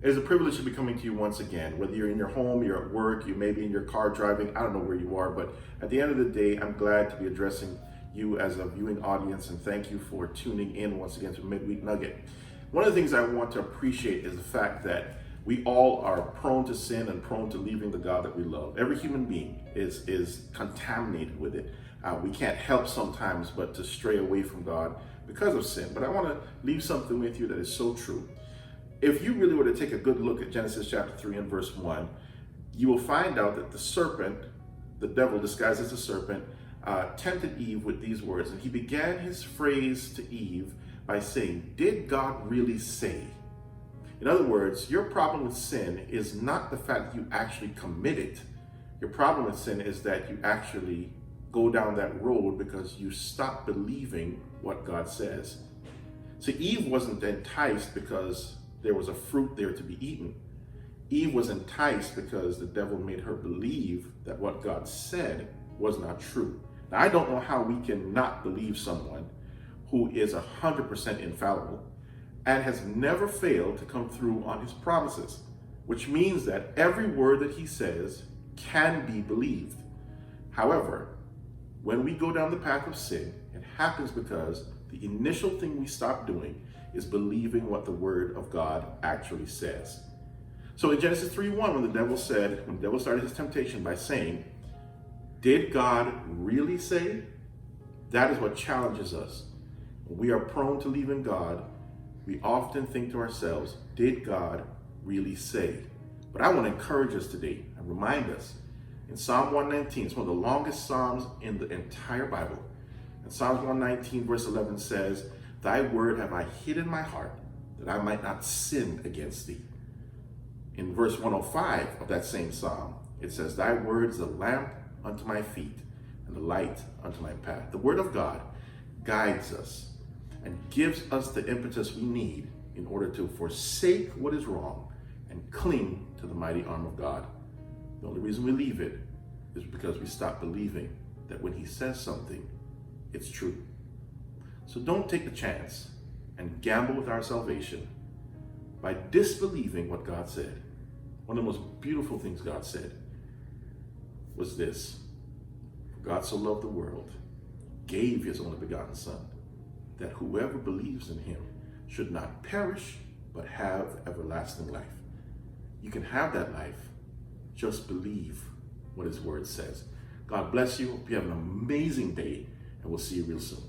It is a privilege to be coming to you once again. Whether you're in your home, you're at work, you may be in your car driving, I don't know where you are, but at the end of the day, I'm glad to be addressing you as a viewing audience, and thank you for tuning in once again to Midweek Nugget. One of the things I want to appreciate is the fact that we all are prone to sin and prone to leaving the God that we love. Every human being is contaminated with it. We can't help sometimes but to stray away from God because of sin. But I want to leave something with you that is so true. If you really were to take a good look at Genesis chapter 3 and verse 1, you will find out that the serpent, the devil disguised as a serpent, tempted Eve with these words. And he began his phrase to Eve by saying, "Did God really say?" In other words, your problem with sin is not the fact that you actually commit it. Your problem with sin is that you actually go down that road because you stop believing what God says. So Eve wasn't enticed because there was a fruit there to be eaten. Eve was enticed because the devil made her believe that what God said was not true. Now, I don't know how we can not believe someone who is 100% infallible and has never failed to come through on his promises, which means that every word that he says can be believed. However, when we go down the path of sin, it happens because the initial thing we stop doing is believing what the word of God actually says. So in Genesis 3:1, when the devil started his temptation by saying, "Did God really say?" That is what challenges us. When we are prone to leaving God, we often think to ourselves, did God really say? But I want to encourage us today and remind us in Psalm 119, it's one of the longest Psalms in the entire Bible. And Psalms 119 verse 11 says, "Thy word have I hid in my heart, that I might not sin against thee." In verse 105 of that same Psalm, it says, "Thy word is a lamp unto my feet and a light unto my path." The word of God guides us and gives us the impetus we need in order to forsake what is wrong and cling to the mighty arm of God. The only reason we leave it is because we stop believing that when he says something, it's true. So don't take the chance and gamble with our salvation by disbelieving what God said. One of the most beautiful things God said was this: "For God so loved the world, gave his only begotten Son, that whoever believes in him should not perish, but have everlasting life." You can have that life. Just believe what his word says. God bless you. Hope you have an amazing day, and we'll see you real soon.